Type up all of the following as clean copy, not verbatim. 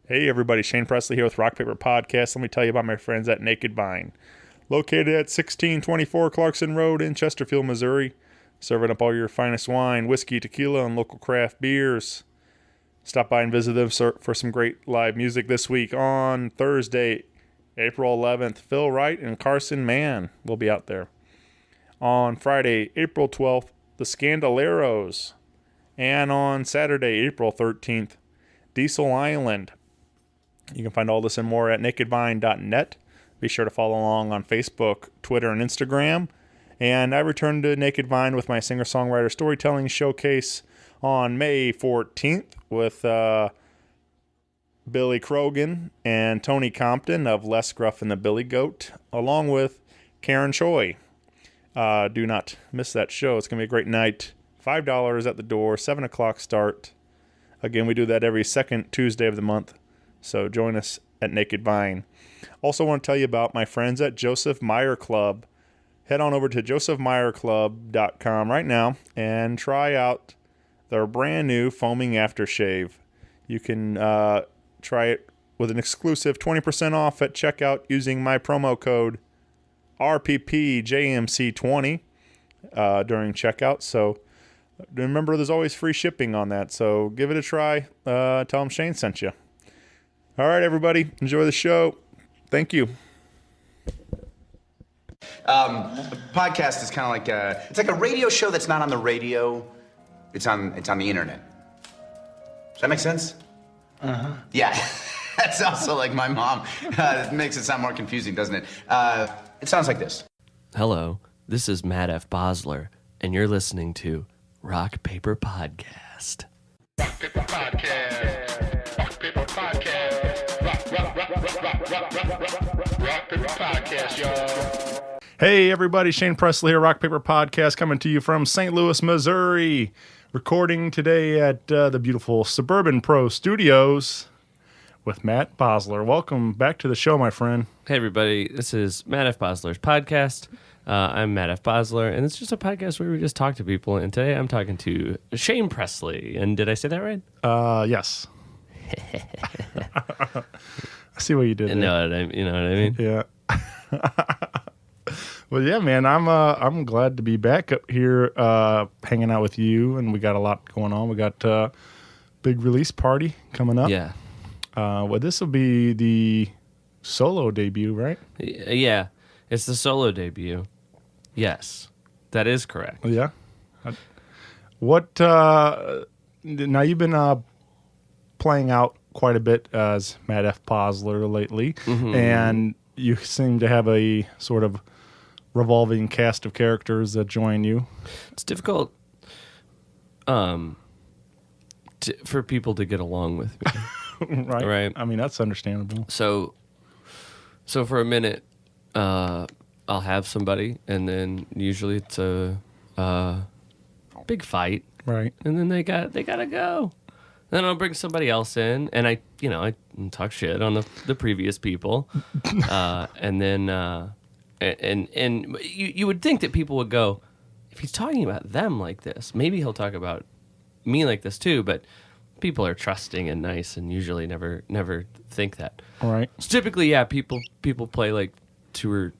Hey everybody, Shane Presley here with Rock Paper Podcast. Let me tell you about my friends at Naked Vine. Located at 1624 Clarkson Road in Chesterfield, Missouri. Serving up all your finest wine, whiskey, tequila, and local craft beers. Stop by and visit them for some great live music this week. On Thursday, April 11th, Phil Wright and Carson Mann will be out there. On Friday, April 12th, the Scandaleros. And on Saturday, April 13th, Diesel Island. You can find all this and more at nakedvine.net. Be sure to follow along on Facebook, Twitter, and Instagram. And I return to Naked Vine with my singer-songwriter storytelling showcase on May 14th with Billy Crogan and Tony Compton of Les Gruff and the Billy Goat, along with Karen Choi. Do not miss that show. It's going to be a great night. $5 at the door, 7 o'clock start. Again, we do that every second Tuesday of the month. So join us at Naked Vine. Also want to tell you about my friends at Joseph Meyer Club. Head on over to josephmeyerclub.com right now and try out their brand new foaming aftershave. You can try it with an exclusive 20% off at checkout using my promo code RPPJMC20 during checkout. So remember, there's always free shipping on that. So give it a try. Tell them Shane sent you. All right, everybody. Enjoy the show. Thank you. Podcast is kind of like it's like a radio show that's not on the radio. It's on the internet. Does that make sense? Uh-huh. Yeah. That's also like my mom. It makes it sound more confusing, doesn't it? It sounds like this. Hello, this is Matt F. Basler, and you're listening to Rock Paper Podcast. Rock Paper Podcast. Rock Paper Podcast. Rock Paper Podcast, y'all. Hey, everybody. Shane Presley here, Rock Paper Podcast, coming to you from St. Louis, Missouri. Recording today at the beautiful Suburban Pro Studios with Matt Basler. Welcome back to the show, my friend. Hey, everybody. This is Matt F. Basler's podcast. I'm Matt F. Basler, and it's just a podcast where we just talk to people. And today I'm talking to Shane Presley. And did I say that right? Yes. I see what you did there. You know what I mean? Yeah. Well, yeah, man, I'm glad to be back up here hanging out with you, and we got a lot going on. We got a big release party coming up. Yeah. Well, this will be the solo debut, right? Yeah. It's the solo debut. Yes. That is correct. Yeah. What, now you've been playing out quite a bit as Matt F. Basler lately, and you seem to have a sort of revolving cast of characters that join you. It's difficult for people to get along with me. Right. I mean, that's understandable. So for a minute, I'll have somebody, and then usually it's a big fight, Right. and then they gotta go. Then I'll bring somebody else in, and I talk shit on the previous people, and then and you would think that people would go, if he's talking about them like this, maybe he'll talk about me like this too. But people are trusting and nice, and usually never think that. All right. So typically, yeah, people play like two or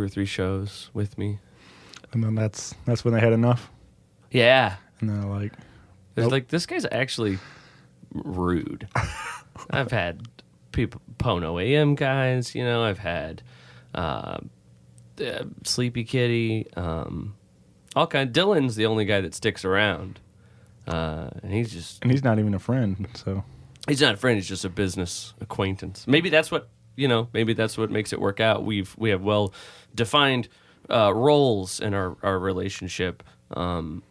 three shows with me, And then that's when they had enough. yeah. And they're like, There's nope. like, this guy's actually rude. I've had people, Pono AM guys, I've had Sleepy Kitty, all kind. Dylan's the only guy that sticks around, and he's not even a friend, so. he's not a friend. He's just a business acquaintance. Maybe that's what makes it work out. We have well defined roles in our relationship, and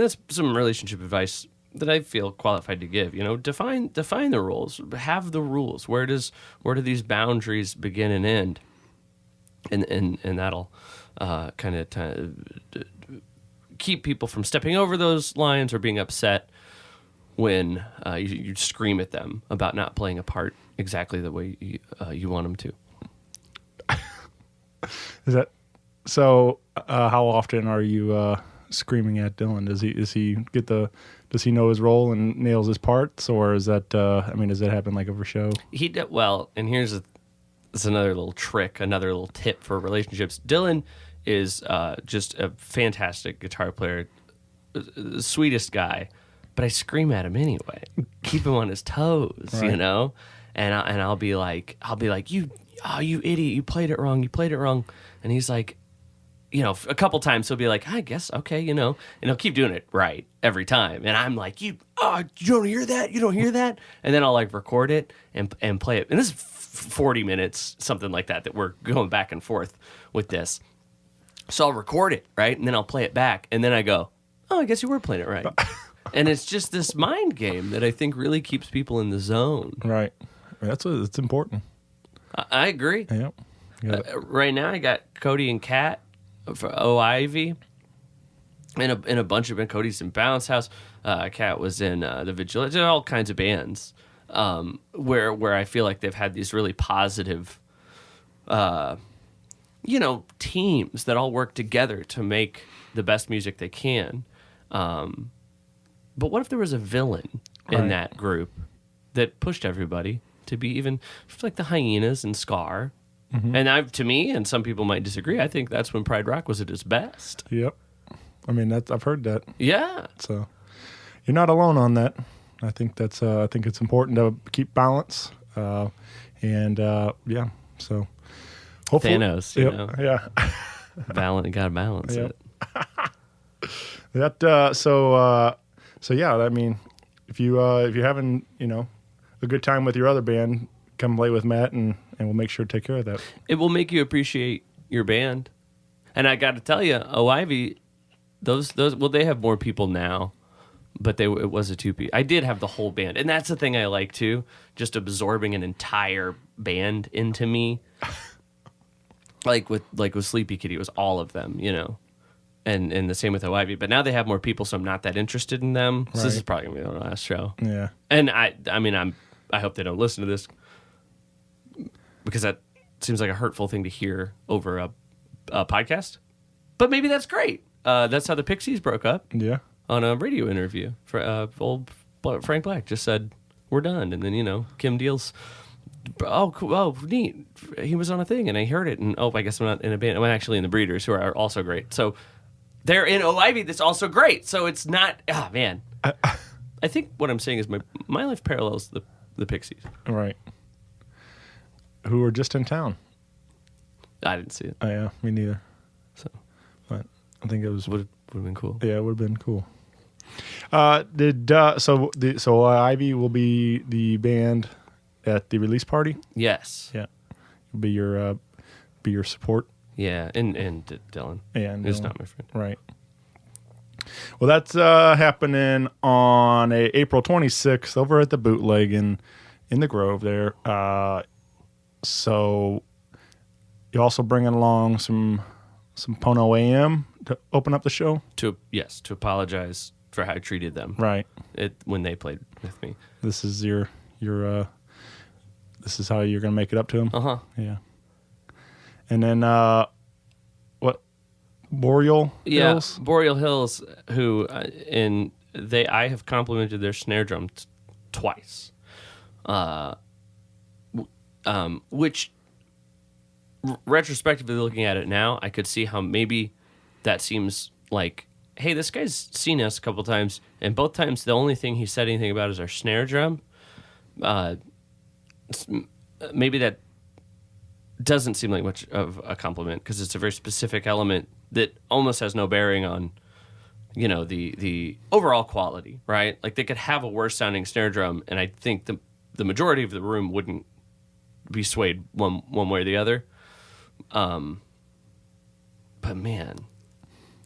that's some relationship advice that I feel qualified to give. Define the roles. Have the rules. Where do these boundaries begin and end? And that'll kind of keep people from stepping over those lines or being upset when you scream at them about not playing a part exactly the way you want them to. Is that so? How often are you screaming at Dylan? Does he know his role and nails his parts, or is that does that happen like over show? He did well, and this is another little trick, another little tip for relationships. Dylan is just a fantastic guitar player, the sweetest guy, but I scream at him anyway, keep him on his toes, Right. you know. And I'll be like, you idiot, you played it wrong, and he's like, you know, a couple times he'll be like, I guess, okay, you know, and he'll keep doing it right every time. And I'm like, you don't hear that? You don't hear that? And then I'll like record it and play it. And this is 40 minutes, something like that we're going back and forth with this. So I'll record it, right? And then I'll play it back. And then I go, I guess you were playing it right. And it's just this mind game that I think really keeps people in the zone. Right. It's important. I agree. Yep. Right now I got Cody and Kat for O Ivy, and a bunch of band. Cody's in Bounce House. Kat was in the Vigilante. All kinds of bands where I feel like they've had these really positive, teams that all work together to make the best music they can. But what if there was a villain in that group that pushed everybody to be even like the Hyenas and Scar? Mm-hmm. And to me, and some people might disagree, I think that's when Pride Rock was at its best. Yep. I've heard that. Yeah. So you're not alone on that. I think it's important to keep balance. So hopefully Thanos, you know. Yeah. You gotta balance Yep. it. So yeah, I mean, if you're having, a good time with your other band, come play with Matt and we'll make sure to take care of that. It will make you appreciate your band. And I got to tell you, Ivy, those they have more people now, but it was a two-piece. I did have the whole band, and that's the thing I like too, just absorbing an entire band into me. like with Sleepy Kitty, it was all of them, you know. And the same with Ivy, but now they have more people, so I'm not that interested in them. So this is probably gonna be the last show. Yeah. And I hope they don't listen to this, because that seems like a hurtful thing to hear over a podcast. But maybe that's great. That's how the Pixies broke up. Yeah. On a radio interview. Old Frank Black just said, we're done. And then, Kim Deal's, oh, cool, oh, neat. He was on a thing, and I heard it. And, I guess I'm not in a band. I'm actually in the Breeders, who are also great. So they're in Ivy that's also great. So it's not, man. I think what I'm saying is my life parallels the Pixies. Right. Who were just in town. I didn't see it. Oh, yeah, me neither. So, but I think it was would have been cool. Yeah, it would have been cool. So Ivy will be the band at the release party? Yes. Yeah. Be your support. Yeah, and Dylan. And who's Dylan. not my friend. Right. Well, that's happening on April 26th over at the Bootleg in the Grove there. So you're also bringing along some Pono AM to open up the show? To apologize for how I treated them. Right. When they played with me. This is this is how you're going to make it up to them? Uh-huh. Yeah. And then what? Boreal Hills? Yeah, Boreal Hills, who I have complimented their snare drum twice. Which retrospectively looking at it now, I could see how maybe that seems like, hey, this guy's seen us a couple times, and both times the only thing he said anything about is our snare drum. Maybe that doesn't seem like much of a compliment, because it's a very specific element that almost has no bearing on, the overall quality, right? Like, they could have a worse sounding snare drum, and I think the majority of the room wouldn't be swayed one way or the other. But man,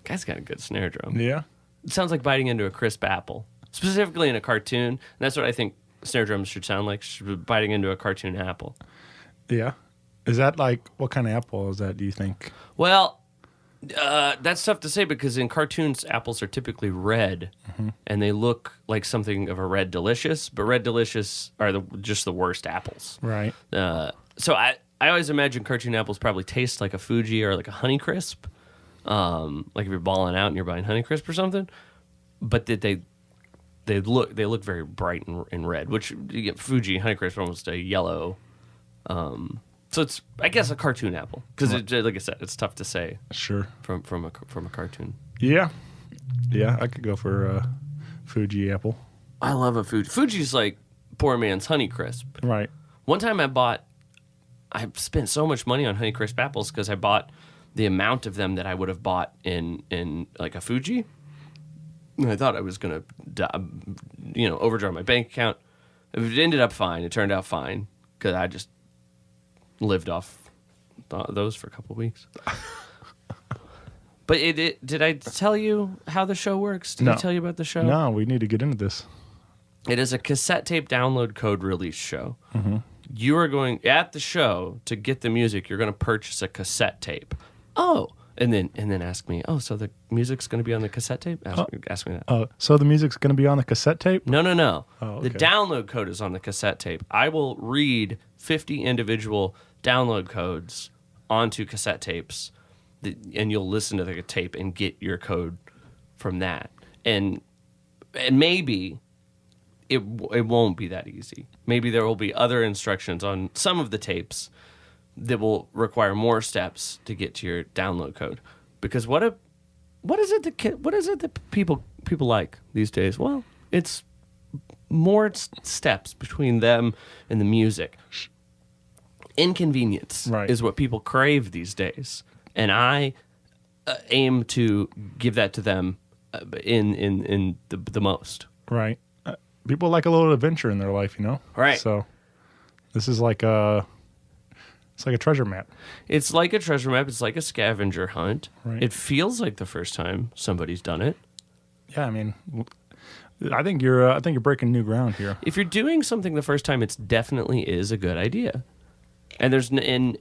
guy's got a good snare drum. Yeah. It sounds like biting into a crisp apple, specifically in a cartoon. And that's what I think snare drums should sound like, biting into a cartoon apple. Yeah. Is that like, what kind of apple is that, do you think? Well, that's tough to say, because in cartoons, apples are typically red, and they look like something of a Red Delicious, but Red Delicious are just the worst apples. Right. So I always imagine cartoon apples probably taste like a Fuji or like a Honeycrisp. like if you're balling out and you're buying Honeycrisp or something, but that they look very bright and red, which you get Fuji Honeycrisp are almost a yellow. So it's, I guess, a cartoon apple because, like I said, it's tough to say. Sure. From a cartoon. Yeah, I could go for a Fuji apple. I love a Fuji. Fuji's like poor man's Honeycrisp. Right. One time I spent so much money on Honeycrisp apples because I bought the amount of them that I would have bought in like a Fuji. And I thought I was going to, overdraw my bank account. It ended up fine. It turned out fine because I just lived off those for a couple of weeks. But did I tell you how the show works? Did I tell you about the show? No, we need to get into this. It is a cassette tape download code release show. Mm-hmm. You are going at the show to get the music. You're going to purchase a cassette tape. Oh, and then ask me. Oh, so the music's going to be on the cassette tape? Ask me that. So the music's going to be on the cassette tape? No. Oh, okay. The download code is on the cassette tape. I will read 50 individual download codes onto cassette tapes, and you'll listen to the tape and get your code from that. And maybe it won't be that easy. Maybe there will be other instructions on some of the tapes that will require more steps to get to your download code. Because what is it that people like these days? Well, it's more steps between them and the music. Inconvenience is what people crave these days, and I aim to give that to them in the most. Right. People like a little adventure in their life, Right. So this is like a treasure map. It's like a treasure map. It's like a scavenger hunt. Right. It feels like the first time somebody's done it. Yeah, I mean, I think you're breaking new ground here. If you're doing something the first time, it definitely is a good idea. And there's you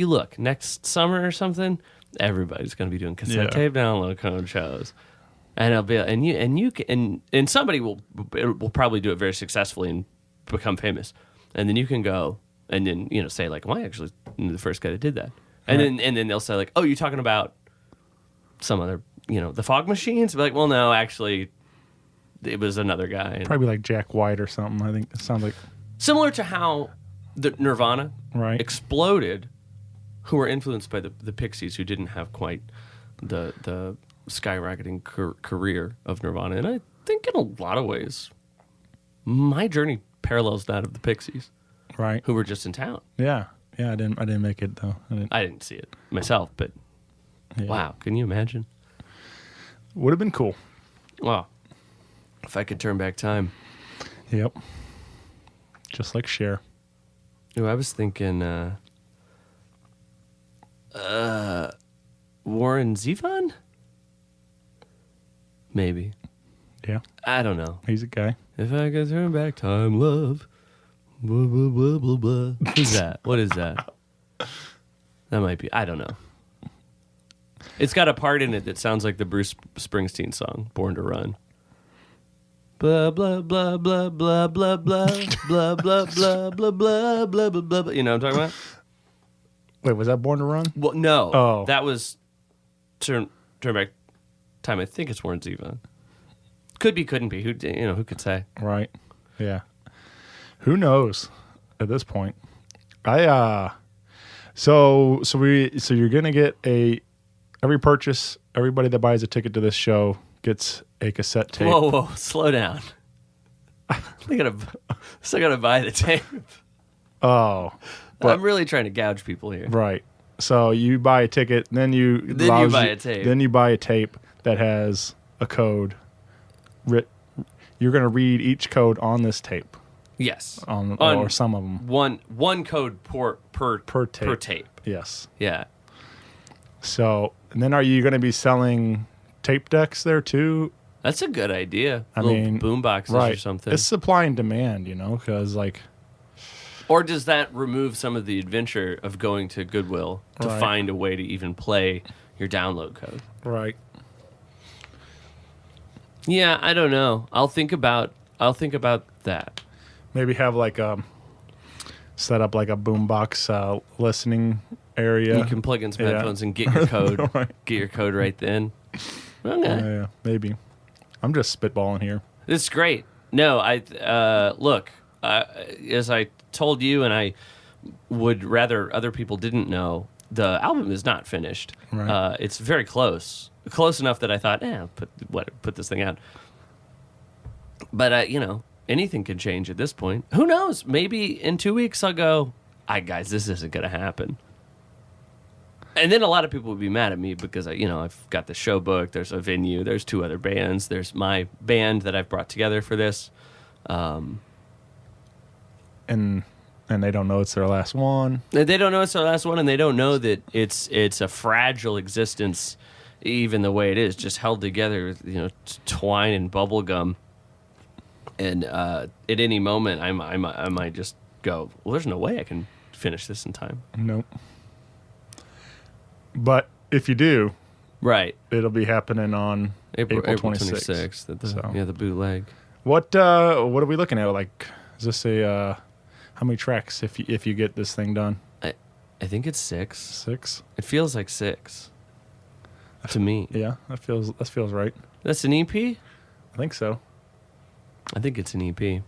look next summer or something, everybody's going to be doing cassette tape download code shows, and it'll be and somebody will probably do it very successfully and become famous, and then you can go and then say like, well, I actually knew the first guy that did that, and then they'll say like, oh, you're talking about some other the fog machines. Be like, well, no, actually, it was another guy. Probably like Jack White or something. I think it sounds like. Similar to how the Nirvana exploded, who were influenced by the Pixies, who didn't have quite the skyrocketing career of Nirvana. And I think in a lot of ways, my journey parallels that of the Pixies, right? Who were just in town. Yeah. I didn't make it though. I didn't see it myself, but wow, can you imagine? Would have been cool. Wow, if I could turn back time. Yep. Just like Cher. Ooh, I was thinking Warren Zevon? Maybe. Yeah. I don't know. He's a guy. If I could turn back time, love. Blah, blah, blah, blah, blah. Who's that? What is that? That might be. I don't know. It's got a part in it that sounds like the Bruce Springsteen song, Born to Run. Blah blah blah blah blah blah blah blah blah blah blah blah blah blah blah. You know what I'm talking about? Wait, was that Born to Run? Well, no. Oh, that was turn back time. I think it's Warren Zevon. Could be, couldn't be. Who could say? Right. Yeah. Who knows at this point? So you're gonna get every purchase. Everybody that buys a ticket to this show gets a cassette tape. Whoa, slow down. Still gotta buy the tape. Oh, I'm really trying to gouge people here. Right. So you buy a ticket, then you buy a tape. Then you buy a tape that has a code. You're going to read each code on this tape. Yes. Or some of them. One code per tape. Yes. Yeah. So, and then are you going to be selling tape decks there too? That's a good idea. I mean, boom boxes right. or something. It's supply and demand, because like. Or does that remove some of the adventure of going to Goodwill to find a way to even play your download code? Right. Yeah, I don't know. I'll think about that. Maybe have like set up like a boombox listening area. You can plug in some Yeah. headphones and get your code. Right. Get your code right then. Okay. Yeah, maybe. I'm just spitballing here. This is great. No, look, as I told you, and I would rather other people didn't know, the album is not finished. Right. It's very close enough that I thought, put this thing out. But anything can change at this point. Who knows? Maybe in 2 weeks I'll go, guys, this isn't going to happen. And then a lot of people would be mad at me because I've got the show booked. There's a venue. There's 2 other bands. There's my band that I've brought together for this. And they don't know it's their last one. They don't know it's their last one, and they don't know that it's a fragile existence, even the way it is, just held together with twine and bubble gum. And at any moment, I might just go, well, there's no way I can finish this in time. Nope. But if you do, Right. it'll be happening on April 26th. 26th. So. The bootleg. What are we looking at? Like, is this how many tracks if you get this thing done? I think it's 6. 6? It feels like 6 to me. Yeah, that feels right. That's an EP? I think so. I think it's an EP.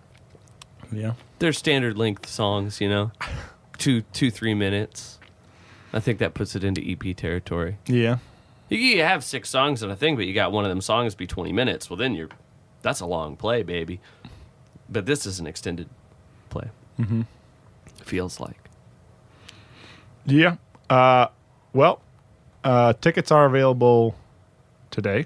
Yeah. They're standard length songs, 2-3 minutes. I think that puts it into EP territory. Yeah. You have 6 songs on a thing, but you got one of them songs be 20 minutes. Well, then that's a long play, baby. But this is an extended play. Mm-hmm. Feels like. Yeah. Tickets are available today,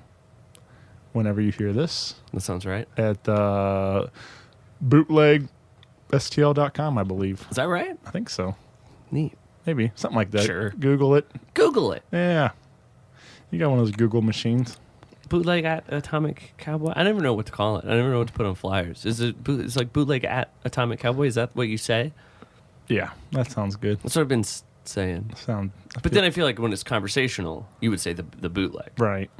whenever you hear this, That sounds right. at bootlegstl.com, I believe. Is that right? I think so. Neat. Maybe. Something like that. Sure. Google it. Google it. Yeah. You got one of those Google machines. Bootleg at Atomic Cowboy. I never know what to call it. I never know what to put on flyers. It's like bootleg at Atomic Cowboy. Is that what you say? Yeah, that sounds good. That's what I've been saying. But then I feel like when it's conversational, you would say the bootleg. Right.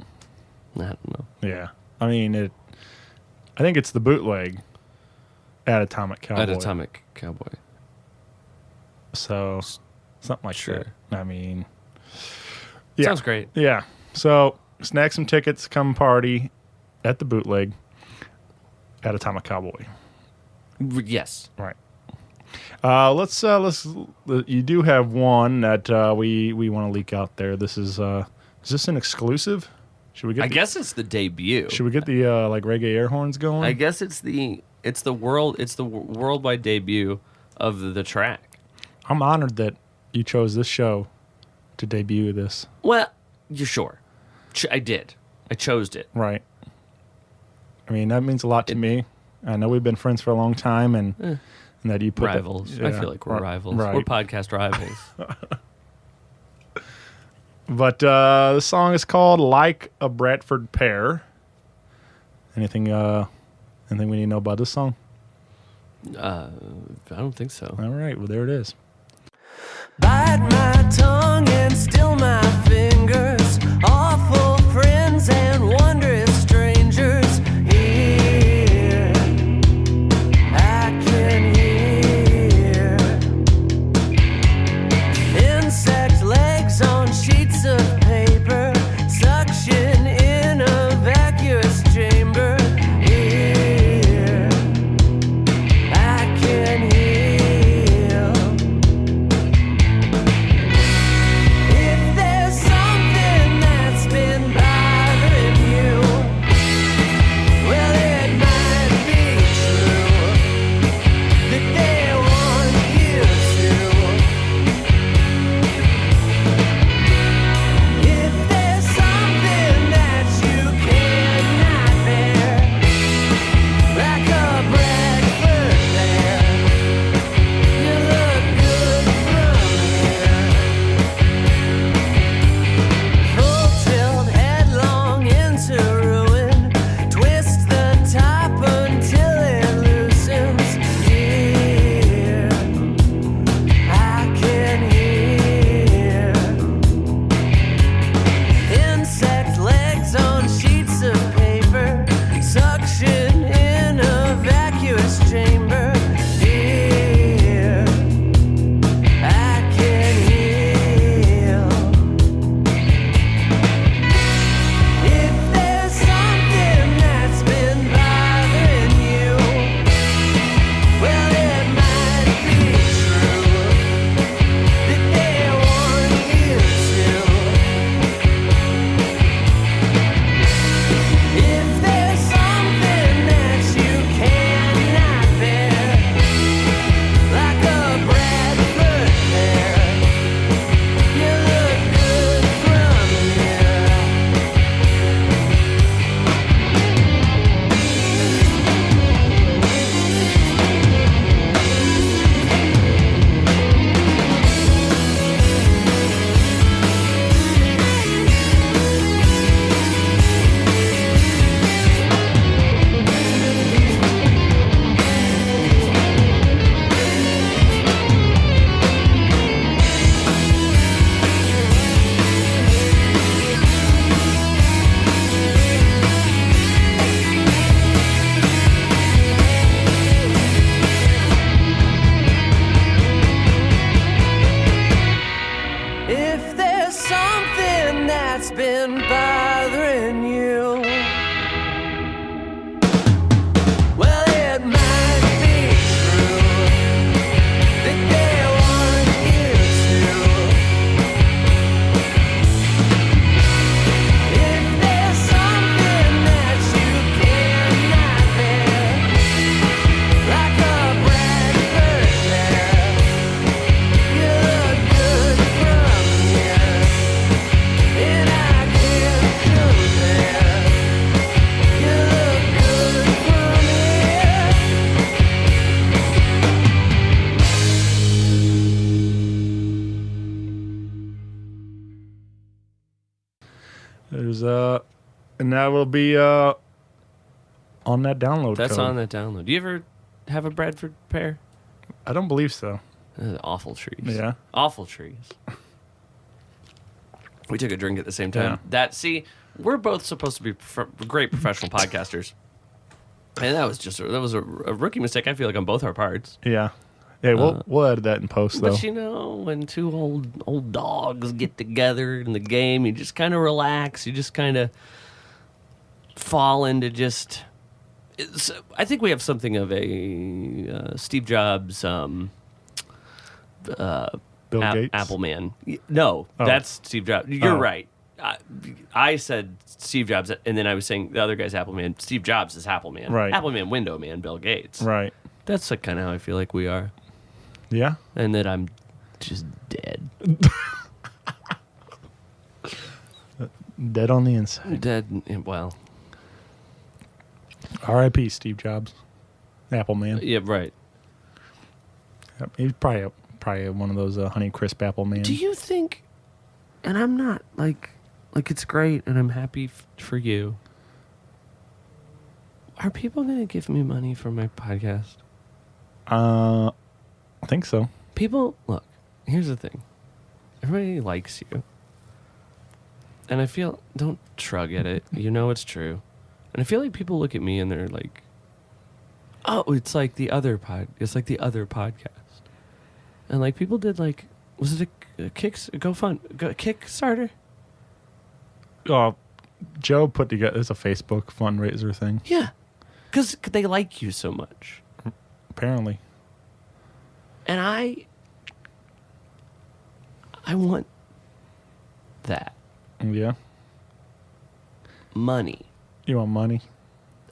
I don't know. Yeah. I mean, I think it's the bootleg at Atomic Cowboy. At Atomic Cowboy. So, something like Sure. that. I mean, yeah. Sounds great. Yeah. So, snag some tickets, come party at the bootleg at Atomic Cowboy. Yes. Right. Let's. You do have one that we want to leak out there. This is this an exclusive? Should we get? I guess it's the debut. Should we get the like reggae air horns going? I guess it's the worldwide debut of the track. I'm honored that you chose this show to debut this. Well, you're sure. I did. I chose it. Right. I mean, that means a lot to me. I know we've been friends for a long time, and that you put Rivals. I feel like we're rivals. Right. We're podcast rivals. But the song is called "Like a Bradford Pear." Anything we need to know about this song? I don't think so. All right. Well, there it is. Bite my tongue and still my fingers. Awful friends and wondrous strangers. Here, I can hear insect legs on sheets of paper. Suction in a vacuous chamber. Here, I can heal. If there's something was and that will be on that download That's code. on that download. Do you ever have a Bradford Pear? I don't believe so. Awful trees. Yeah. Awful trees. We took a drink at the same time. Yeah. We're both supposed to be great professional podcasters. And that was a rookie mistake, I feel like, on both our parts. Yeah. Hey, we'll edit that in post, though. But you know, when two old dogs get together in the game, you just kind of relax. You just kind of fall into just... I think we have something of a Steve Jobs... Bill Gates? Apple Man. No, that's Steve Jobs. You're right. I said Steve Jobs, and then I was saying the other guy's Apple Man. Steve Jobs is Apple Man. Right. Apple Man, Window Man, Bill Gates. Right. That's kind of how I feel like we are. Yeah? And that I'm just dead. Dead on the inside. Dead, well. R.I.P. Steve Jobs. Apple Man. Yeah, right. Yep. He's probably one of those Honey Crisp Apple Man. Do you think, and I'm not, like it's great, and I'm happy for you. Are people going to give me money for my podcast? I think so. People, look, here's the thing. Everybody likes you. And I feel, don't shrug at it. You know it's true. And I feel like people look at me and they're like, oh, it's like the other podcast. And like people did like, was it a Kickstarter? Joe put together, it's a Facebook fundraiser thing. Yeah. Because they like you so much. Apparently. And I want that. Yeah. Money. You want money?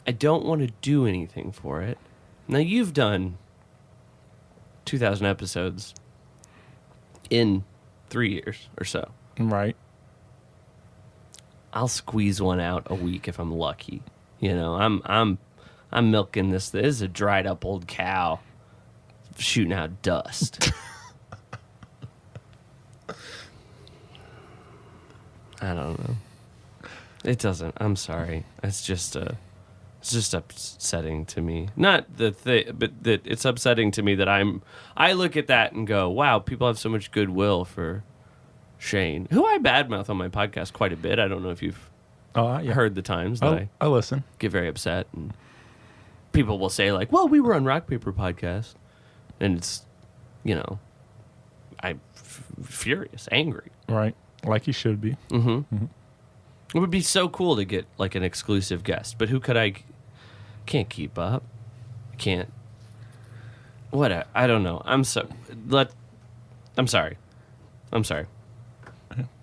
I don't want to do anything for it. Now, you've done 2,000 episodes in 3 years or so. Right. I'll squeeze one out a week if I'm lucky. You know, I'm milking this. This is a dried up old cow shooting out dust. I don't know. It doesn't. I'm sorry. It's just upsetting to me. Not the thing, but that it's upsetting to me that I look at that and go, wow, people have so much goodwill for Shane, who I badmouth on my podcast quite a bit. I don't know if you've heard the times that I listen. get very upset, and people will say like, well, we were on Rock Paper Podcast, and it's, you know, I'm furious, angry. Right. Like you should be. Mm-hmm. Mm-hmm. It would be so cool to get like an exclusive guest, but who could I? Can't keep up. Can't. What? I don't know. I'm sorry. I'm sorry.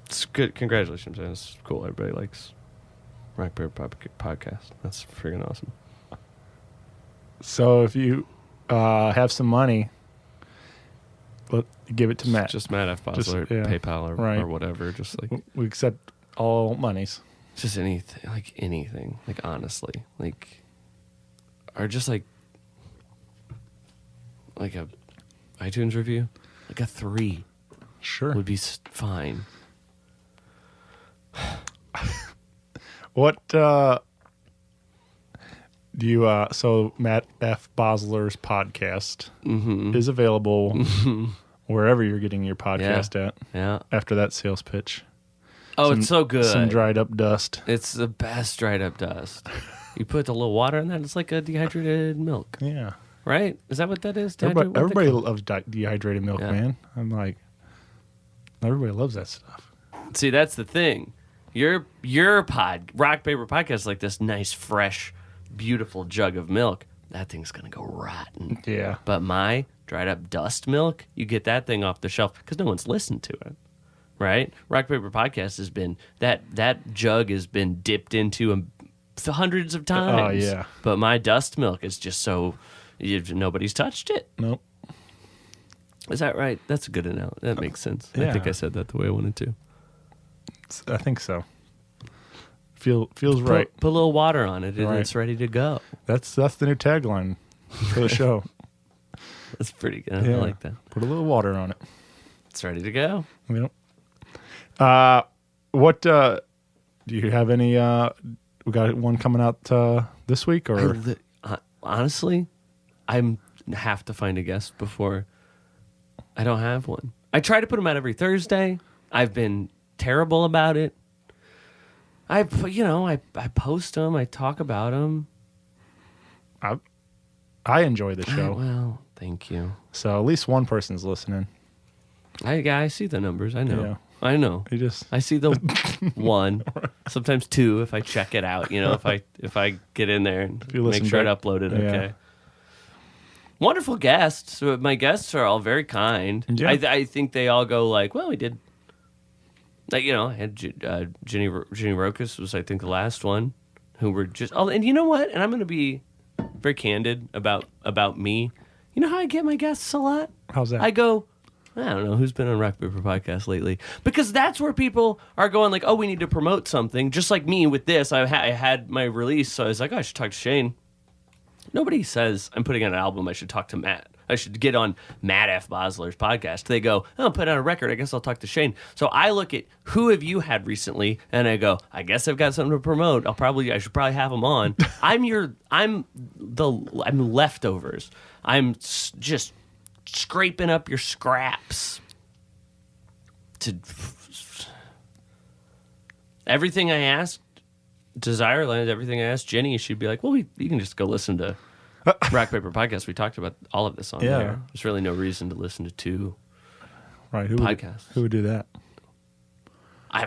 It's good. Congratulations, man. It's cool. Everybody likes Rock Paper Podcast. That's freaking awesome. So if you have some money, give it to Matt. Just Matt F Basler, PayPal or whatever. Just like we accept all monies. Just anything, like honestly, like, or just like a iTunes review, like a 3, sure, would be fine. What do you? So Matt F Basler's podcast is available wherever you're getting your podcast at. Yeah. After that sales pitch. Oh, it's so good. Some dried up dust. It's the best dried up dust. You put a little water in that, it's like a dehydrated milk. Yeah. Right? Is that what that is? Everybody loves dehydrated milk, man. I'm like, everybody loves that stuff. See, that's the thing. Your Rock Paper Podcast is like this nice, fresh, beautiful jug of milk. That thing's going to go rotten. Yeah. But my dried up dust milk, you get that thing off the shelf because no one's listened to it. Right? Rock Paper Podcast has been, that jug has been dipped into hundreds of times. Oh, yeah. But my dust milk is just so, nobody's touched it. Nope. Is that right? That's a good analogy. That makes sense. Yeah. I think I said that the way I wanted to. I think so. Feels right. Put a little water on it and Right. it's ready to go. That's the new tagline for the show. That's pretty good. Yeah. I like that. Put a little water on it. It's ready to go. Yep. What Do you have any? We got one coming out this week, or Honestly, I have to find a guest before. I don't have one. I try to put them out every Thursday. I've been terrible about it. I post them. I talk about them. I enjoy the show. Well, thank you. So at least one person's listening. I see the numbers. I know. Yeah. I know. I see the one, sometimes two if I check it out. If I get in there and make sure I upload it. Okay. Yeah. Wonderful guests. My guests are all very kind. Yeah. I think they all go like, well, we did. Like, I had Jenny Rokas was I think the last one, who were just. Oh, and you know what? And I'm going to be very candid about me. You know how I get my guests a lot? How's that? I go, I don't know who's been on Rock Paper Podcast lately, because that's where people are going like, oh, we need to promote something. Just like me with this, I had my release, so I was like, oh, I should talk to Shane. Nobody says I'm putting out an album. I should talk to Matt. I should get on Matt F Basler's podcast. They go, oh, I'll put out a record. I guess I'll talk to Shane. So I look at who have you had recently, and I go, I guess I've got something to promote. I should probably have them on. I'm leftovers. I'm just scraping up your scraps. Everything I asked Desirelines, everything I asked Jenny, she'd be like, well, you can just go listen to Rock Paper Podcast. We talked about all of this on there. There's really no reason to listen to two podcasts. Who would do that? I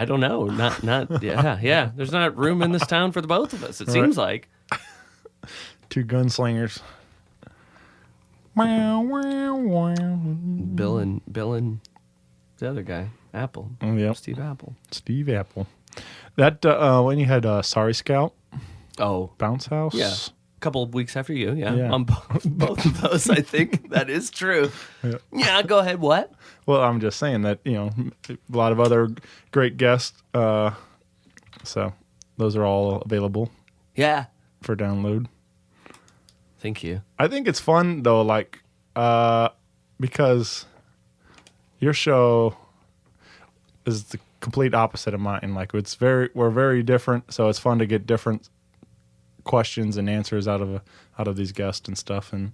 don't know. Not yeah. There's not room in this town for the both of us. It seems like two gunslingers. Bill and the other guy, Apple. Yep. Steve Apple. That when you had Sorry Scout. Oh, Bounce House. Yeah. A couple of weeks after you. Yeah. On both of those, I think that is true. Yeah. Go ahead. What? Well, I'm just saying that a lot of other great guests. So those are all available. Yeah. For download. Thank you. I think it's fun though, like because your show is the complete opposite of mine. Like we're very different, so it's fun to get different questions and answers out of these guests and stuff. And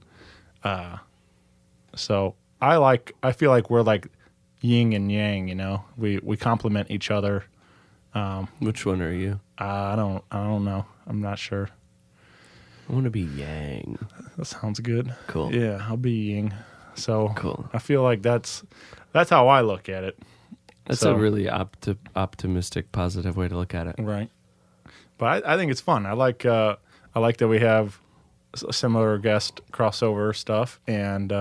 so I feel like we're like yin and yang. We complement each other. Which one are you? I don't know. I'm not sure. I want to be yang. That sounds good. Cool. Yeah, I'll be yin. So cool. I feel like that's how I look at it. That's a really optimistic, positive way to look at it. Right. But I think it's fun. I like that we have similar guest crossover stuff, and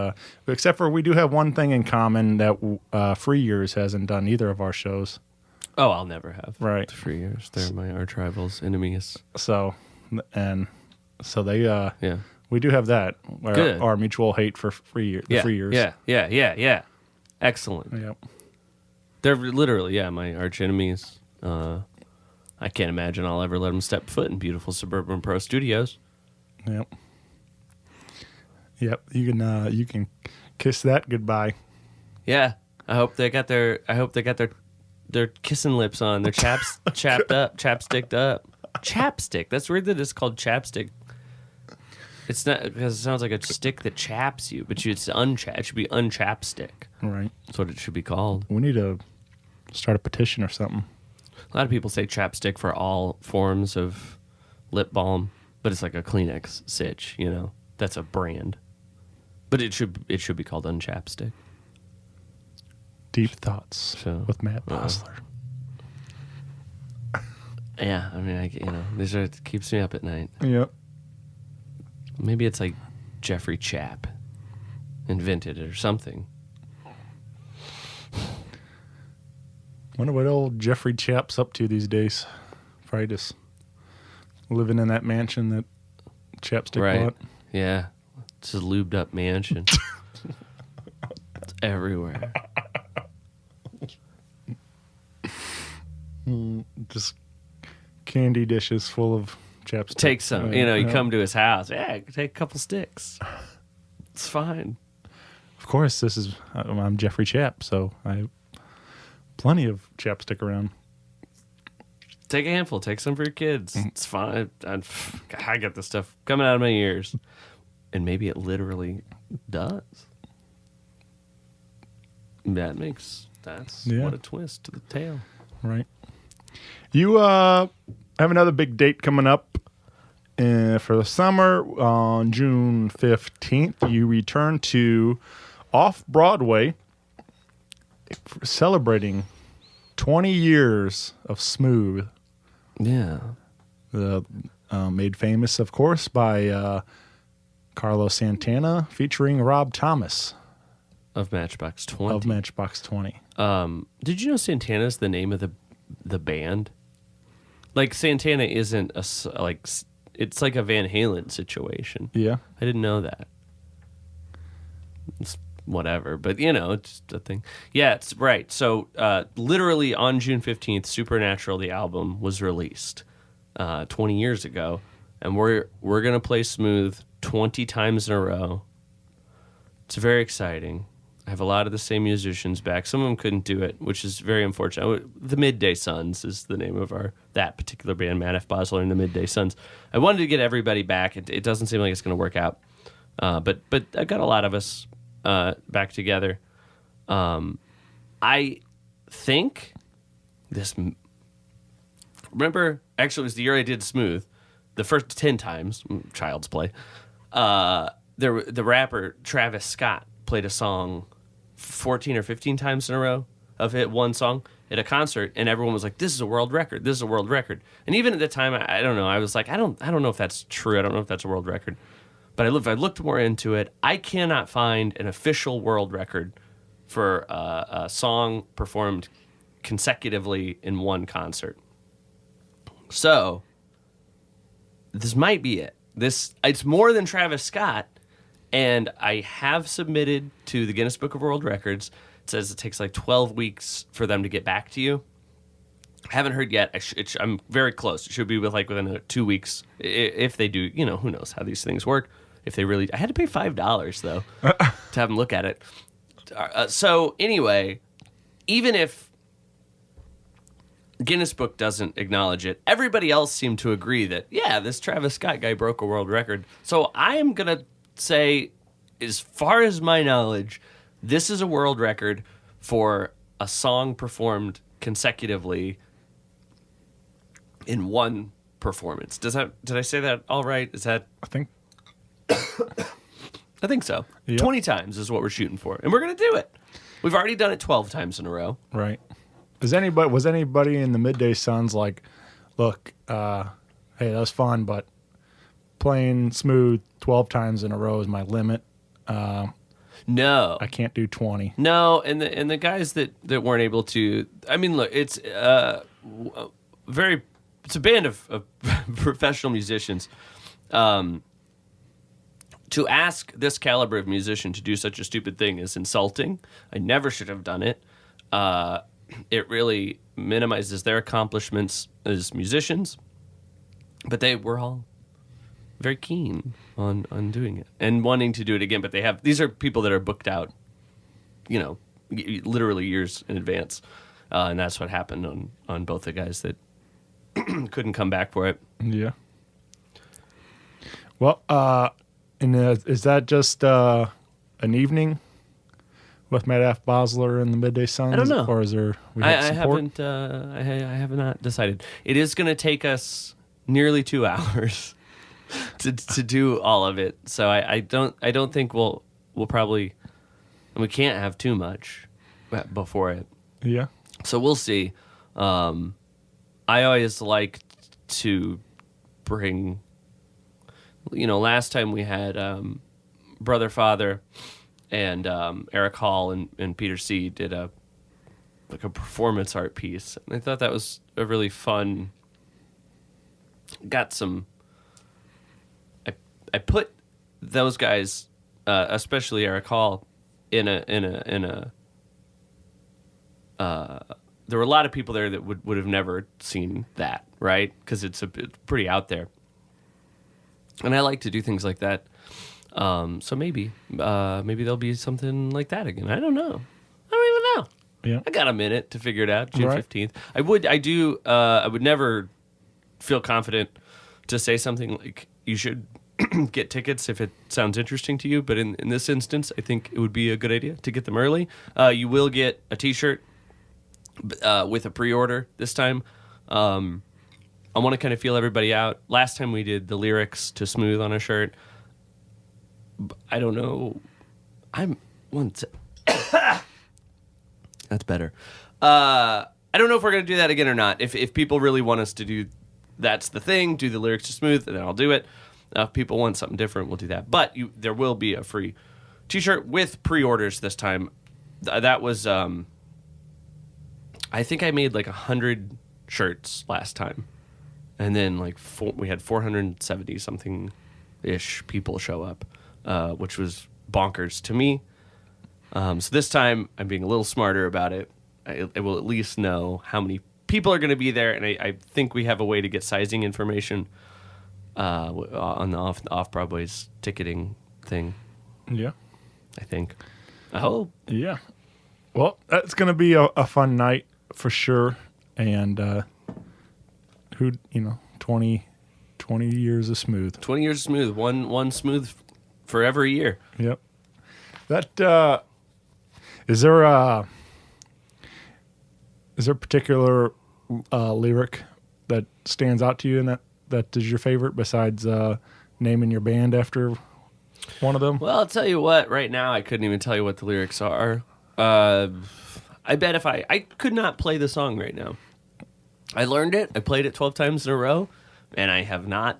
except for we do have one thing in common that Free Years hasn't done either of our shows. Oh, I'll never have. Right. The Free Years. They're my arch rivals, enemies. So they we do have that. Good. Our mutual hate for Free Years. Free Years. Yeah. Excellent. Yep. They're literally, my arch enemies. I can't imagine I'll ever let them step foot in beautiful Suburban Pro Studios. Yep. You can kiss that goodbye. Yeah. I hope they got their kissing lips on. Their chapsticked up. Chapstick. That's weird that it's called chapstick. It's not because it sounds like a stick that chaps you, but it should be unchapstick. Right. That's what it should be called. We need to start a petition or something. A lot of people say chapstick for all forms of lip balm, but it's like a Kleenex sitch, That's a brand. But it should be called unchapstick. Deep Thoughts with Matt Basler. Yeah, I mean, it keeps me up at night. Yep. Maybe it's like Jeffrey Chap invented it or something. Wonder what old Jeffrey Chap's up to these days. Probably just living in that mansion that Chapstick bought. Yeah. It's a lubed up mansion. It's everywhere. Just candy dishes full of chapstick. Take some. You come to his house. Yeah, take a couple sticks. It's fine. Of course, I'm Jeffrey Chap, so I have plenty of chapstick around. Take a handful. Take some for your kids. It's fine. I get this stuff coming out of my ears. And maybe it literally does. That's Yeah. what a twist to the tale. Right. You have another big date coming up for the summer on June 15th. You return to Off Broadway, celebrating 20 years of Smooth. Yeah. Made famous, of course, by Carlos Santana, featuring Rob Thomas Of Matchbox 20. of Matchbox 20. Did you know Santana's the name of the band? Like Santana isn't it's like a Van Halen situation. Yeah. I didn't know that. It's whatever, but it's just a thing. Yeah, it's right. So literally on June 15th, Supernatural, the album, was released 20 years ago, and we're gonna play Smooth 20 times in a row. It's very exciting. I have a lot of the same musicians back. Some of them couldn't do it, which is very unfortunate. The Midday Suns is the name of that particular band, Matt F. Basler and the Midday Suns. I wanted to get everybody back. It doesn't seem like it's going to work out, but I got a lot of us back together. I think this. Remember, actually, it was the year I did Smooth. The first 10 times, Child's Play. The rapper Travis Scott played a song 14 or 15 times in a row of one song at a concert, and everyone was like, "This is a world record. This is a world record." And even at the time, I don't know. I was like, I don't know if that's true. I don't know if that's a world record. But I looked more into it. I cannot find an official world record for a song performed consecutively in one concert. So this might be it. It's more than Travis Scott. And I have submitted to the Guinness Book of World Records. It says it takes like 12 weeks for them to get back to you. I haven't heard yet. I'm very close. It should be within 2 weeks. If they do, who knows how these things work. If they really... I had to pay $5, though, to have them look at it. So, anyway, even if Guinness Book doesn't acknowledge it, everybody else seemed to agree that, yeah, this Travis Scott guy broke a world record. So I am going to say, as far as my knowledge, this is a world record for a song performed consecutively in one performance. Did I say that all right? Is that... I think so. Yep. 20 times is what we're shooting for, and we're going to do it. We've already done it 12 times in a row. Right. Was anybody in the Midday Suns like, look, hey, that was fun, but playing Smooth 12 times in a row is my limit. No, I can't do 20. No, and the guys that weren't able to. I mean, look, it's it's a band of professional musicians. To ask this caliber of musician to do such a stupid thing is insulting. I never should have done it. It really minimizes their accomplishments as musicians, but they were all very keen on doing it and wanting to do it again. But these are people that are booked out, literally years in advance, and that's what happened on both the guys that couldn't come back for it. Yeah. Well, and is that just an evening with Matt F. Basler and the Midday Suns? I don't know. Or is there? I haven't. I have not decided. It is going to take us nearly 2 hours to do all of it. So I don't think we'll probably. And we can't have too much before it. Yeah. So we'll see. I always like to bring. Last time we had Brother Father and Eric Hall and Peter C. did a performance art piece. And I thought that was a really fun. Got some. I put those guys, especially Eric Hall, in a. There were a lot of people there that would have never seen that, right? Because it's pretty out there. And I like to do things like that. So maybe there'll be something like that again. I don't know. I don't even know. Yeah. I got a minute to figure it out. June Right. 15th. I would never feel confident to say something like you should get tickets if it sounds interesting to you. But in this instance, I think it would be a good idea to get them early. You will get a T-shirt with a pre-order this time. I want to kind of feel everybody out. Last time we did the lyrics to Smooth on a shirt. I don't know. That's better. I don't know if we're going to do that again or not. If people really want us to do that's the thing, do the lyrics to Smooth, then I'll do it. If people want something different, we'll do that. But there will be a free T-shirt with pre-orders this time. That was, I think I made like 100 shirts last time. And then like we had 470 something ish people show up, which was bonkers to me. So this time I'm being a little smarter about it. I will at least know how many people are going to be there, and I think we have a way to get sizing information on the Off Broadway's ticketing thing. Yeah. I think. I hope. Yeah. Well, that's going to be a fun night for sure. And 20 years of Smooth. 20 years of Smooth. One Smooth for every year. Yep. That is there a particular lyric that stands out to you and that is your favorite besides naming your band after one of them? Well, I'll tell you what. Right now, I couldn't even tell you what the lyrics are. I bet if I could not play the song right now. I learned it. I played it 12 times in a row, and I have not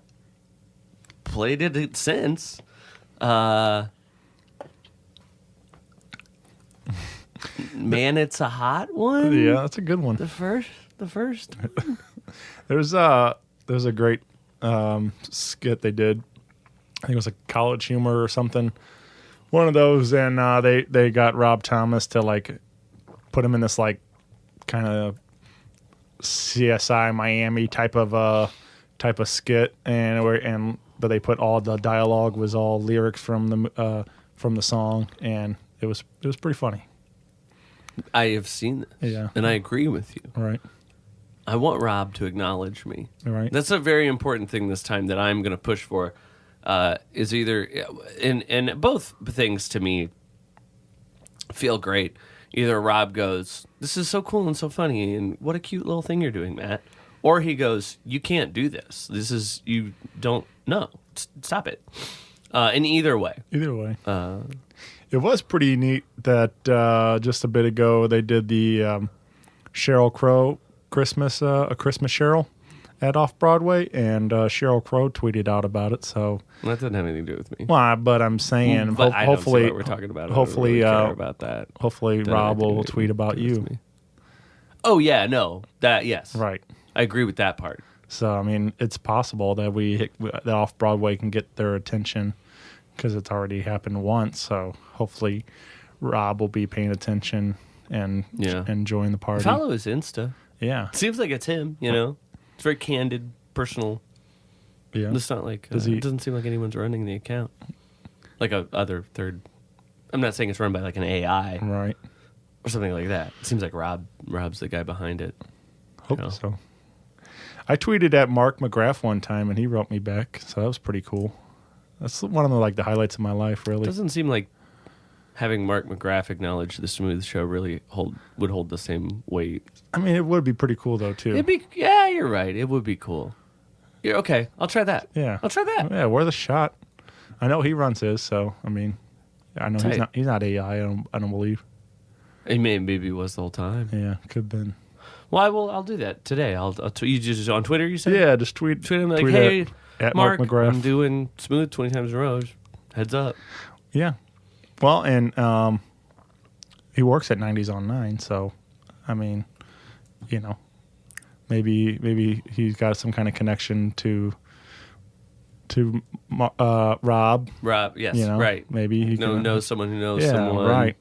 played it since. Man, it's a hot one. Yeah, that's a good one. The first. There's a great skit they did. I think it was like College Humor or something. One of those, and they got Rob Thomas to like put him in this like kind of CSI Miami type of skit, but they put all the dialogue was all lyrics from the song, and it was pretty funny. I have seen this, Yeah. and I agree with you. Right. I want Rob to acknowledge me. Right. That's a very important thing this time that I'm going to push for. Is either and both things to me feel great. Either Rob goes, "This is so cool and so funny, and what a cute little thing you're doing, Matt," or he goes, "You can't do this. You don't know. Stop it." In either way. It was pretty neat that just a bit ago they did the Sheryl Crow Christmas A Christmas Cheryl at Off Broadway, and Sheryl Crow tweeted out about it. So That doesn't have anything to do with me. well, but I'm saying But I don't see hopefully what we're talking about. I hopefully don't really care about that. Hopefully That Rob anything will to tweet about do with you. me. Oh yeah, no, that yes, Right. I agree with that part. So I mean, it's possible that that Off Broadway can get their attention because it's already happened once. So hopefully Rob will be paying attention and join the party. Follow his Insta. Yeah. Seems like it's him. It's very candid, personal. Yeah. It's not like Does he- it doesn't seem like anyone's running the account. Like a other third. I'm not saying it's run by like an AI Right. or something like that. It seems like Rob's the guy behind it. Hope so. I tweeted at Mark McGrath one time and he wrote me back, so that was pretty cool. That's one of the highlights of my life, really. It doesn't seem like having Mark McGrath acknowledge the Smooth Show really would hold the same weight. I mean, it would be pretty cool though too. Yeah, you're right. It would be cool. Yeah, okay, I'll try that. Yeah. I'll try that. Yeah, worth a shot. I know he runs his, so I mean, I know Tight. he's not AI. I don't believe. It maybe was the whole time. Yeah, could have been. Well, I'll do that today. I'll you just on Twitter. You said Yeah, just tweet him like, tweet hey, at Mark, McGrath. I'm doing Smooth 20 times in a row. Heads up. Yeah. Well, and he works at 90s on 9, so I mean, maybe he's got some kind of connection to Rob. Rob, yes, right. Maybe he knows someone who knows yeah, someone. right.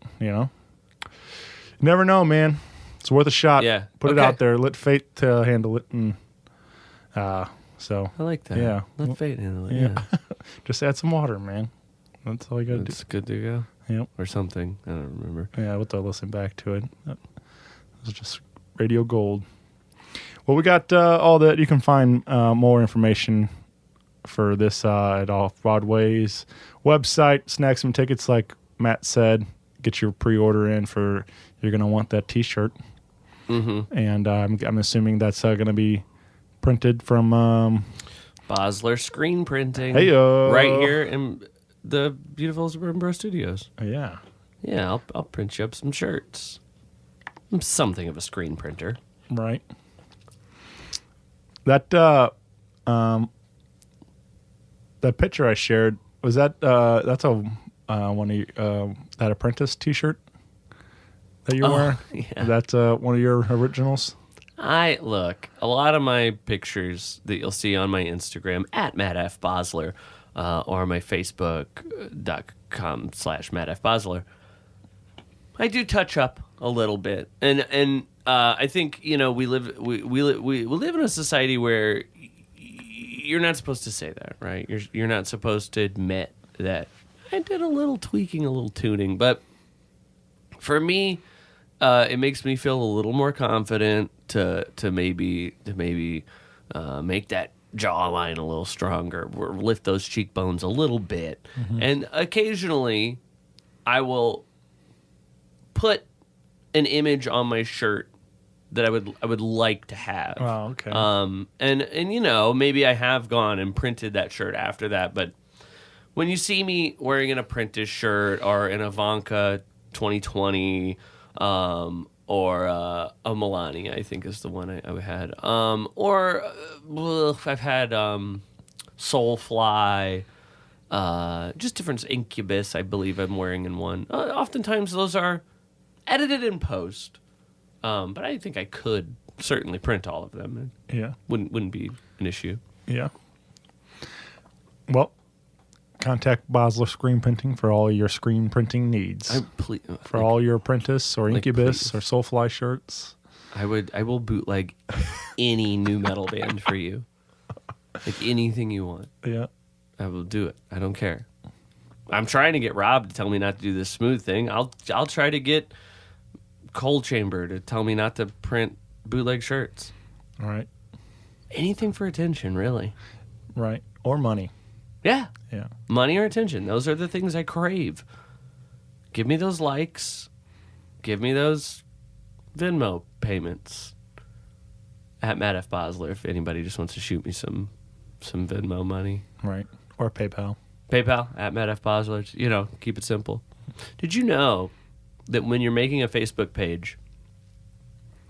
Never know, man. It's worth a shot. Yeah. Put it Okay. out there. Let fate handle it, and so I like that. Yeah. Let fate handle it. yeah. Yeah. Just add some water, man. That's all you gotta do. It's good to go. Yep. Or something. I don't remember. Yeah, we'll have to listen back to it. It's just radio gold. Well, we got all that. You can find more information for this at Off Broadway's website. Snag some tickets, like Matt said. Get your pre-order in for. You're gonna want that T-shirt, and I'm assuming that's gonna be printed from Basler screen printing. Hey-o. Right here in the beautiful Suburban Pro Studios. Yeah. Yeah, I'll print you up some shirts. I'm something of a screen printer. Right. That that picture I shared, was that that's a one of your, that Apprentice T-shirt that you're wearing? Yeah. That's one of your originals. Look, a lot of my pictures that you'll see on my Instagram at Matt F Basler, or my Facebook.com/Matt F Basler, I do touch up a little bit, and I think we live in a society where you're not supposed to say that, right? You're not supposed to admit that I did a little tweaking, a little tuning, but for me, it makes me feel a little more confident to maybe make that jawline a little stronger, or lift those cheekbones a little bit, and occasionally I will put an image on my shirt that I would like to have. Oh, okay. And maybe I have gone and printed that shirt after that, but when you see me wearing an Apprentice shirt or an Ivanka 2020, or a Milani, I think is the one I had, or I've had Soulfly, just different Incubus, I believe I'm wearing in one. Oftentimes those are edited in post, but I think I could certainly print all of them. Yeah. Wouldn't be an issue. Yeah. Well, contact Basler Screen Printing for all your screen printing needs. For all your Apprentice or Incubus or Soulfly shirts. I will bootleg any new metal band for you. Like anything you want. Yeah. I will do it. I don't care. I'm trying to get Rob to tell me not to do this smooth thing. I'll try to get Cold Chamber to tell me not to print bootleg shirts. All right. Anything for attention, really. Right. Or money. Yeah. Yeah. Money or attention. Those are the things I crave. Give me those likes. Give me those Venmo payments. At Matt F. Basler, if anybody just wants to shoot me some Venmo money. Right. Or PayPal. PayPal, at Matt F. Basler. Keep it simple. Did you know that when you're making a Facebook page,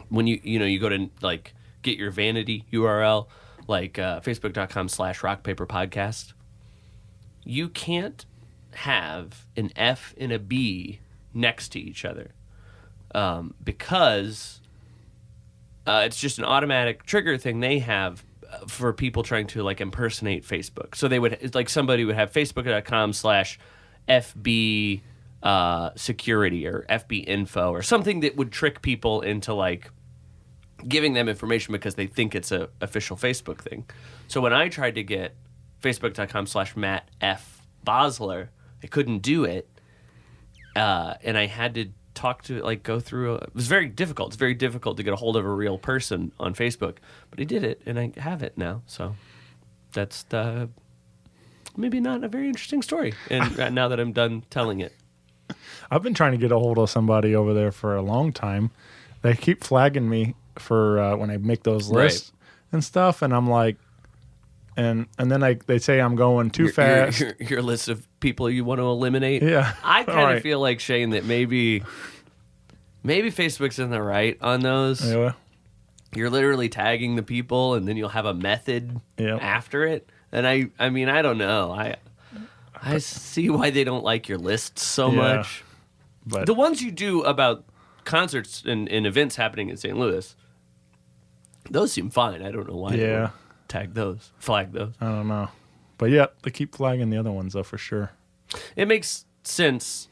when you go to like get your vanity URL, like facebook.com/rockpaperpodcast, you can't have an F and a B next to each other, because it's just an automatic trigger thing they have for people trying to like impersonate Facebook. So somebody would have facebook.com/FB security or FB info or something that would trick people into like giving them information because they think it's a official Facebook thing. So when I tried to get facebook.com/Matt F. Basler, I couldn't do it. And I had to go through it was very difficult. It's very difficult to get a hold of a real person on Facebook, but I did it and I have it now. So that's maybe not a very interesting story. And now that I'm done telling it. I've been trying to get a hold of somebody over there for a long time. They keep flagging me for when I make those lists and stuff, and I'm like, and then they say I'm going too fast. Your list of people you want to eliminate. Yeah, I kind of feel like, Shane, that maybe Facebook's in the right on those. Yeah. You're literally tagging the people, and then you'll have a method after it. And I mean, I don't know. I see why they don't like your lists so much. But the ones you do about concerts and events happening in St. Louis, those seem fine. I don't know why they would flag those. I don't know. But yeah, they keep flagging the other ones though, for sure. It makes sense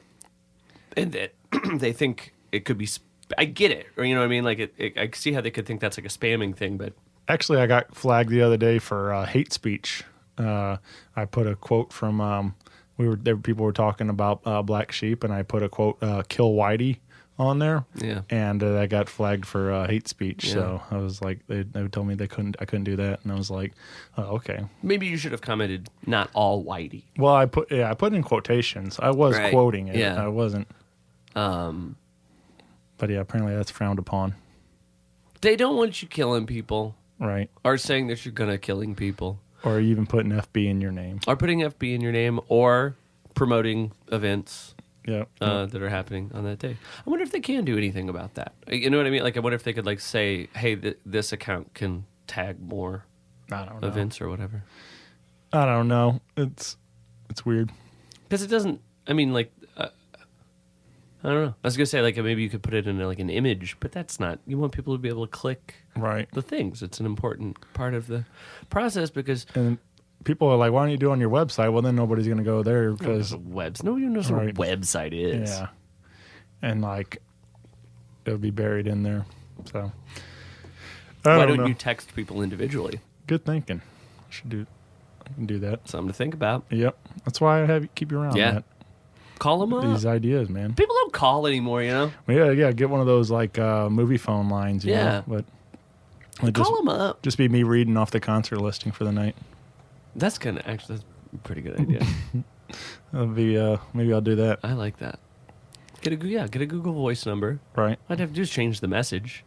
in that they think it could be. I get it, or you know what I mean. Like I see how they could think that's like a spamming thing, but actually, I got flagged the other day for hate speech. I put a quote from people were talking about Black Sheep, and I put a quote "Kill Whitey" on there. Yeah. And I got flagged for hate speech. Yeah. So I was like, they told me I couldn't do that, and I was like, oh, okay. Maybe you should have commented, not all whitey. Well, I put in quotations. I was Right. quoting it. Yeah. I wasn't. But yeah, apparently that's frowned upon. They don't want you killing people Right. or saying that you're going to killing people. Or even putting FB in your name. Or putting FB in your name or promoting events Yeah. that are happening on that day. I wonder if they can do anything about that. You know what I mean? Like, I wonder if they could, like, say, hey, this account can tag more I don't know. events or whatever. I don't know. It's weird. Because it doesn't, I mean, like, I don't know. I was going to say, like, maybe you could put it in, like, an image, but that's not, you want people to be able to click Right. the things. It's an important part of the process because And people are like, why don't you do it on your website? Well, then nobody's going to go there because, nobody knows what a Right. website is. yeah. And like, it'll be buried in there. So, I Why don't don't know. you text people individually? Good thinking. I can do that. Something to think about. Yep. That's why I keep you around. Yeah. Matt. Call them up. These ideas, man. People don't call anymore, you know? Well, yeah. Get one of those like movie phone lines. You Yeah. know? But it Call them up. just be me reading off the concert listing for the night. That's kind of, actually, that's a pretty good idea. That'll be maybe I'll do that. I like that. Get a Google Voice number. Right. All I'd have to do is change the message.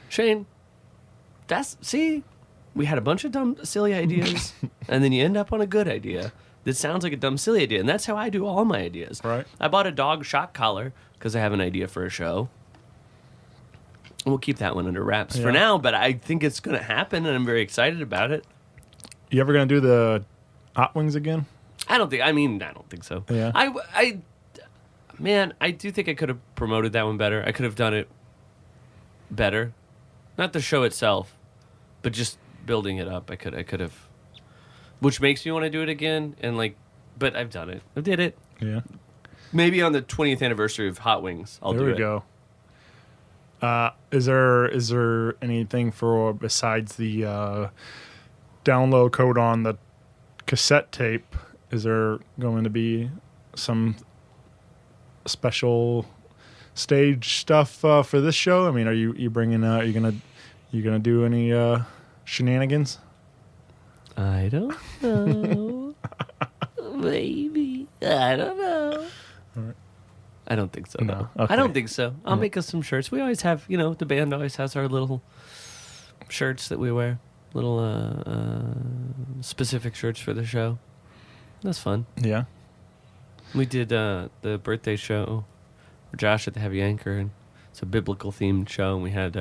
Shane, we had a bunch of dumb, silly ideas, and then you end up on a good idea that sounds like a dumb, silly idea. And that's how I do all my ideas. Right. I bought a dog shock collar because I have an idea for a show. We'll keep that one under wraps for Yeah. now, but I think it's going to happen, and I'm very excited about it. You ever gonna do the hot wings again? I don't think so. Yeah. I do think I could have promoted that one better. I could have done it better. Not the show itself, but just building it up. I could have, which makes me want to do it again. And like, but I've done it. I did it. Yeah. Maybe on the 20th anniversary of Hot Wings, I'll There do we it. go. Is there anything for besides the download code on the cassette tape? Is there going to be some special stage stuff for this show? I mean, are you bringing? You gonna do any shenanigans? I don't know. Maybe. I don't know. Right. I don't think so. No. No. Okay. I don't think so. I'll make us some shirts. We always have, the band always has our little shirts that we wear. Little specific shirts for the show. That's fun. Yeah. We did the birthday show for Josh at the Heavy Anchor, and it's a biblical themed show. And we had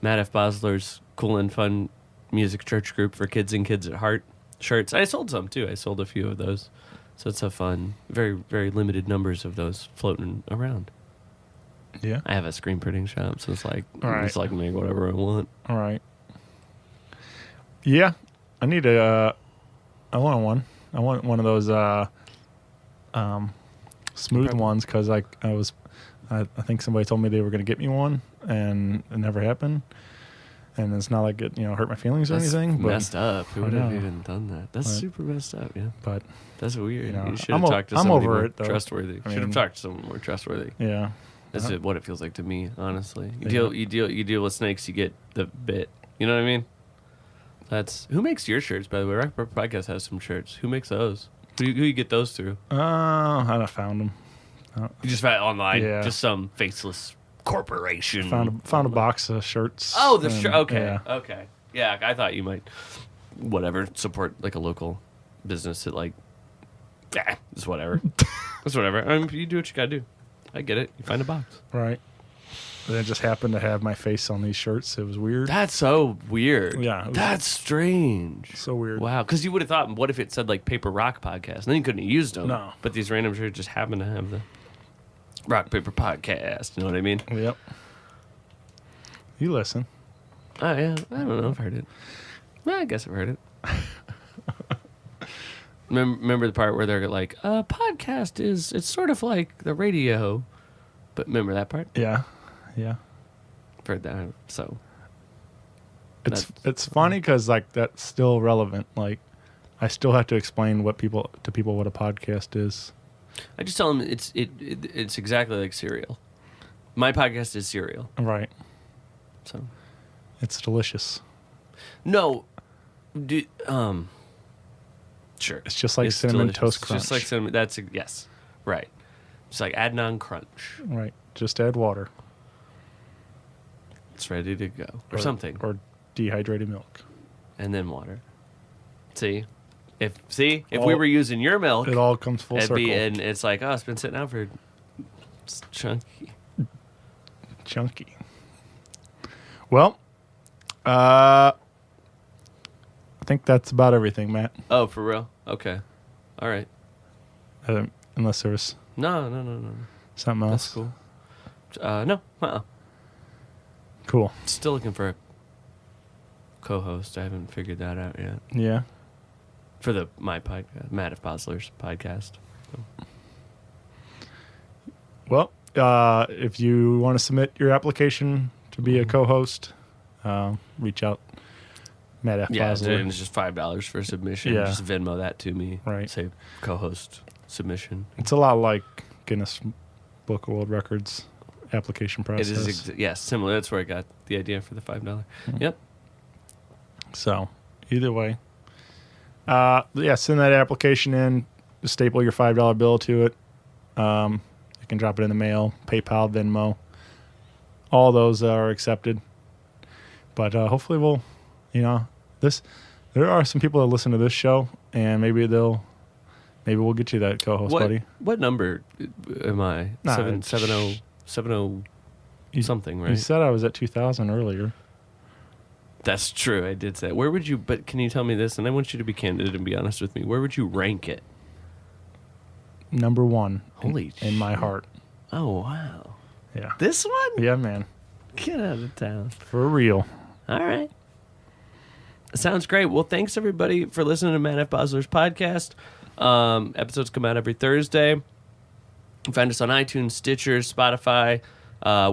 Matt F Basler's Cool and Fun Music Church Group for Kids and Kids at Heart shirts. I sold some too. I sold a few of those. So it's a fun, very, very limited numbers of those floating around. Yeah. I have a screen printing shop, so it's like All right. it's like make whatever I want. All right. Yeah, I need a. I want one. I want one of those smooth ones because I think somebody told me they were going to get me one and it never happened. And it's not like it hurt my feelings or That's anything. But messed up. Who I would have know. even done that? That's But- super messed up. Yeah, But that's weird. You should I'm have o- talked to I'm somebody over more it, though. trustworthy. I Should have mean- talked to someone more trustworthy. yeah, That's what it feels like to me, honestly. Yeah. You deal with snakes, you get the bit. You know what I mean? That's who makes your shirts, by the way. Rock Paper Podcast has some shirts. Who makes those? Who you get those through? I found them. You just found it online. Yeah. Just some faceless corporation. Found a box of shirts. Oh, the and- shirt. Okay. Yeah. Okay. Yeah, I thought you might, support like a local business that it's whatever. It's whatever. I mean, you do what you gotta do. I get it. You find a box. Right. And it just happened to have my face on these shirts. It was weird. That's so weird. Yeah, it was- That's strange. So weird. Wow. Because you would have thought, what if it said like Paper Rock Podcast? And then you couldn't have used them. No. But these random shirts just happen to have the Rock Paper Podcast. You know what I mean? Yep. You listen. Oh, yeah. I don't know. I've heard it. Well, I guess I've heard it. Remember the part where they're like, podcast it's sort of like the radio. But remember that part? Yeah. Yeah. I've heard that. So It's funny because that's still relevant. Like, I still have to explain to people what a podcast is. I just tell them it's exactly like cereal. My podcast is cereal. Right. So It's delicious. no, sure. It's just like It's Cinnamon delicious. Toast It's Crunch. just like cinnamon. That's yes, right. It's like Adnan Crunch. Right. Just add water. It's ready to go, or something, Or dehydrated milk. and then water. See, if we All- were using your milk, It all comes full it'd circle. be, and it's like, oh, it's been sitting out for it's chunky. Chunky. Well, I think that's about everything, Matt. Oh, for real? Okay, all right. Unless there was No. something else. That's cool. No. Cool. Still looking for a co-host. I haven't figured that out yet. Yeah. For my podcast, Matt F Basler's podcast. Well, if you want to submit your application to be a co-host, reach out. Matt F. Yeah, Basler. and it's just $5 for submission. Yeah. Just Venmo that to me. Right. Say co-host submission. It's a lot like Guinness Book of World Records application process. It is similar. That's where I got the idea for the $5. Yep. So, either way. Send that application in. Staple your $5 bill to it. You can drop it in the mail, PayPal, Venmo. All those are accepted. But hopefully there are some people that listen to this show, and maybe we'll get you that co-host, buddy. What number am I? Nah, 770 something, right? You said I was at 2,000 earlier. That's true. I did say. Where would you? But can you tell me this? And I want you to be candid and be honest with me. Where would you rank it? Number 1 Holy in my shit. heart. Oh wow! Yeah. This one? Yeah, man. Get out of town. For real. All right. Sounds great. Well, thanks everybody for listening to Matt F. Basler's podcast. Episodes come out every Thursday. Find us on iTunes, Stitcher, Spotify,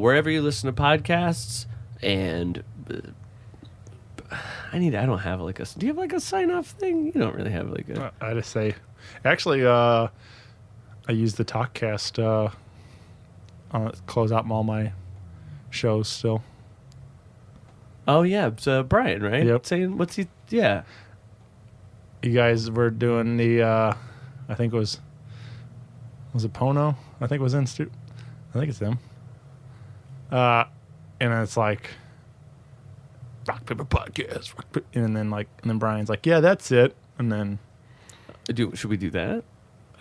wherever you listen to podcasts. And I don't have like a. Do you have like a sign off thing? You don't really have like a. I just say, actually, I use the TalkCast close out all my shows still. Oh yeah, it's Brian, right? Yep. Saying what's he? Yeah. You guys were doing the, I think it was it Pono? I think it was Institute. I think it's them. And it's like, Rock Paper Podcast. And then Brian's like, yeah, that's it. And then, Should we do that?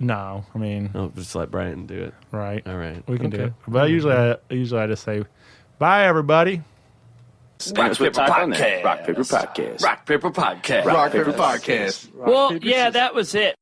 no, I mean, Oh, just let Brian do it. right. All right. We can do Okay. it. But usually I just say, bye, everybody. Rock Paper Podcast. Rock Paper Podcast. Rock Paper Podcast. Rock Paper Podcast. Well, yeah, that was it.